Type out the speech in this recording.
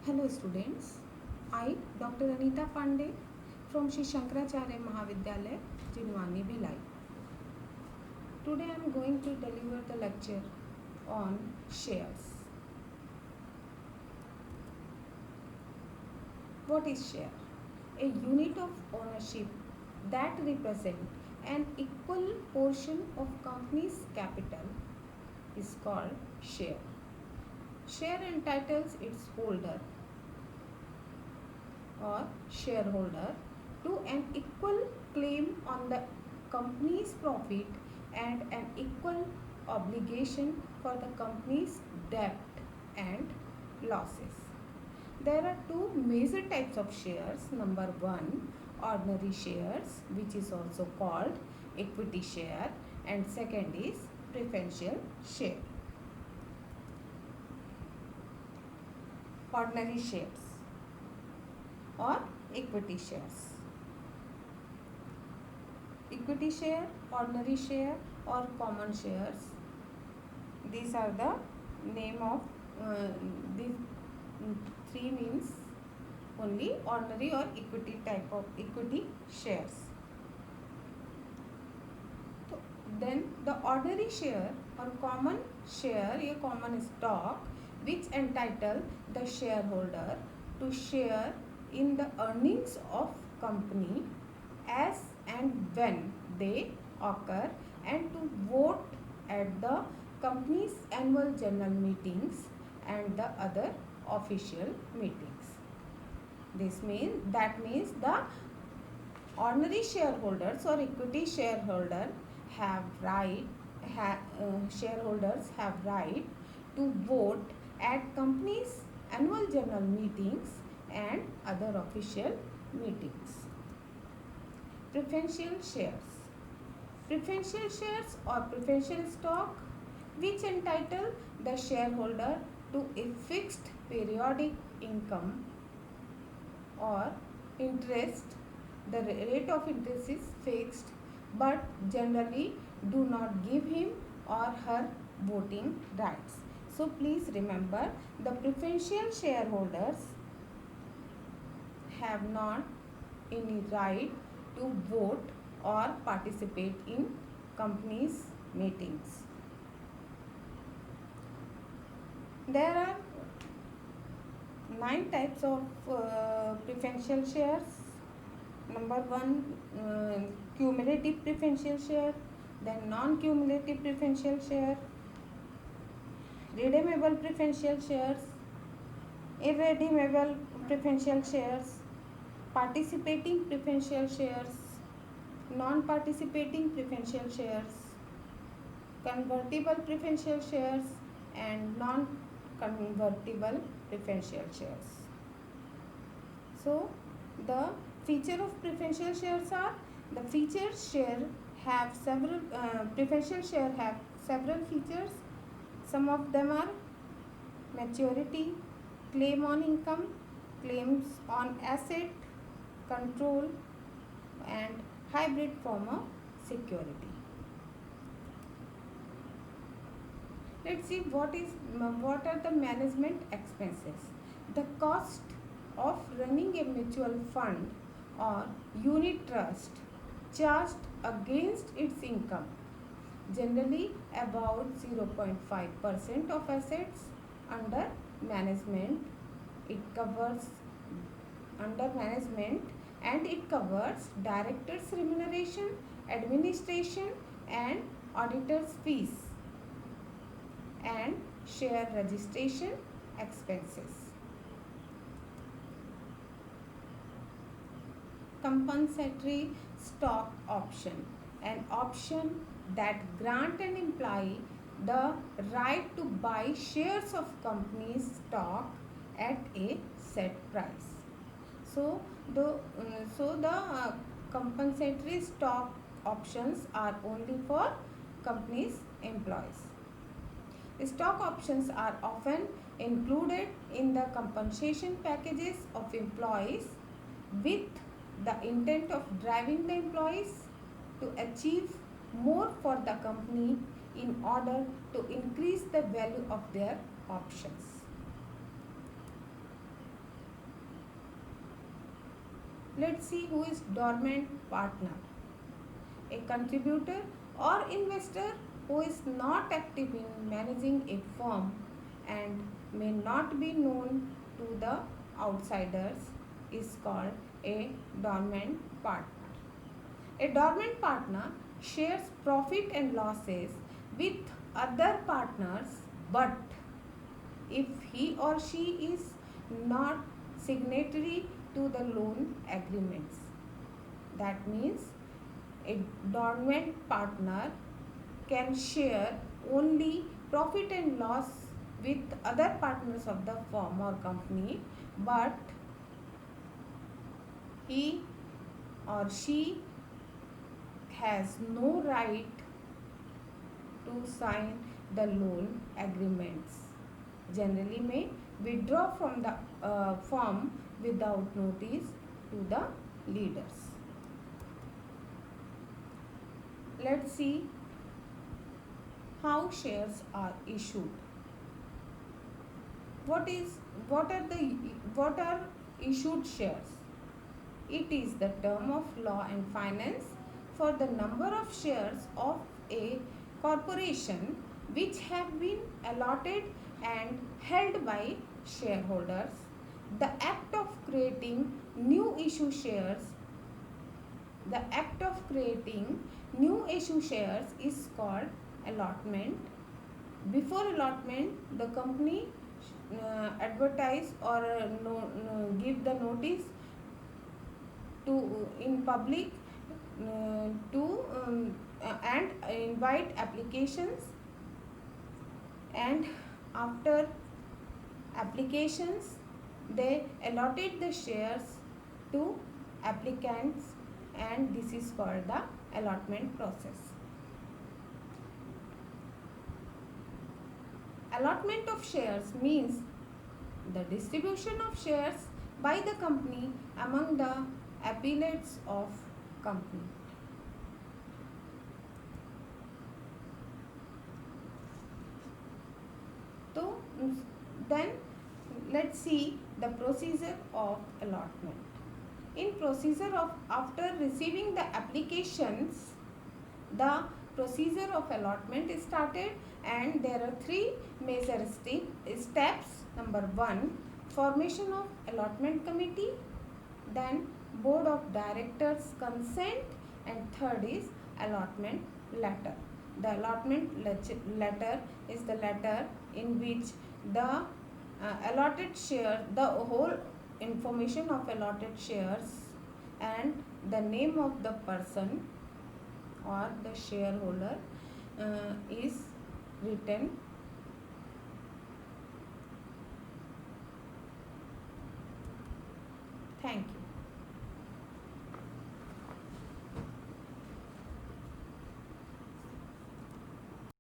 Hello students, I Dr. Anita Pandey from Shri Shankaracharya Mahavidyalaya, Jinwani, Bhilai. Today I am going to deliver the lecture on shares. What is share? A unit of ownership that represents an equal portion of company's capital is called share. Share entitles its holder or shareholder to an equal claim on the company's profit and an equal obligation for the company's debt and losses. There are two major types of shares. Number one, ordinary shares, which is also called equity share, and second is preferential share. Ordinary shares or equity shares. Equity share, ordinary share or common shares. These are the name of these three means only ordinary or equity type of equity shares. So then the ordinary share or common share, a common stock which entitle the shareholder to share in the earnings of company as and when they occur and to vote at the company's annual general meetings and the other official meetings. That means the ordinary shareholders or equity shareholder shareholders have right to vote at company's annual general meetings and other official meetings. Preferential shares. Preferential shares or preferential stock which entitle the shareholder to a fixed periodic income or interest. The rate of interest is fixed but generally do not give him or her voting rights. So please remember, the preferential shareholders have not any right to vote or participate in company's meetings. There are 9 types of preferential shares. Number one, cumulative preferential share, then non-cumulative preferential share, redeemable preferential shares, irredeemable preferential shares, participating preferential shares, non-participating preferential shares, convertible preferential shares and non-convertible preferential shares. So the feature of preferential shares are, the preferential share have several features. Some of them are maturity, claim on income, claims on asset, control and hybrid form of security. Let's see what are the management expenses. The cost of running a mutual fund or unit trust charged against its income, generally about 0.5% of assets under management. It covers under management and it covers directors' remuneration, administration and auditors' fees and share registration expenses. Compensatory stock option, an option that grant an employee the right to buy shares of company's stock at a set price. So the compensatory stock options are only for company's employees. Stock options are often included in the compensation packages of employees with the intent of driving the employees to achieve more for the company in order to increase the value of their options. Let's see who is dormant partner. A contributor or investor who is not active in managing a firm and may not be known to the outsiders is called a dormant partner. A dormant partner shares profit and losses with other partners, but if he or she is not signatory to the loan agreements. That means a dormant partner can share only profit and loss with other partners of the firm or company, but he or she has no right to sign the loan agreements. Generally may withdraw from the firm without notice to the leaders. Let's see how shares are issued. What are issued shares? It is the term of law and finance for the number of shares of a corporation which have been allotted and held by shareholders. The act of creating new issue shares is called allotment. Before allotment, the company advertise or give the notice to in public to and invite applications, and after applications they allotted the shares to applicants, and this is called the allotment process. Allotment of shares means the distribution of shares by the company among the affiliates of company. So then let's see the procedure of allotment. In procedure of after receiving the applications, the procedure of allotment is started, and there are three major steps. Number 1, formation of allotment committee, then board of directors consent, and third is allotment letter. The allotment letter is the letter in which the allotted share, the whole information of allotted shares and the name of the person or the shareholder is written. Thank you.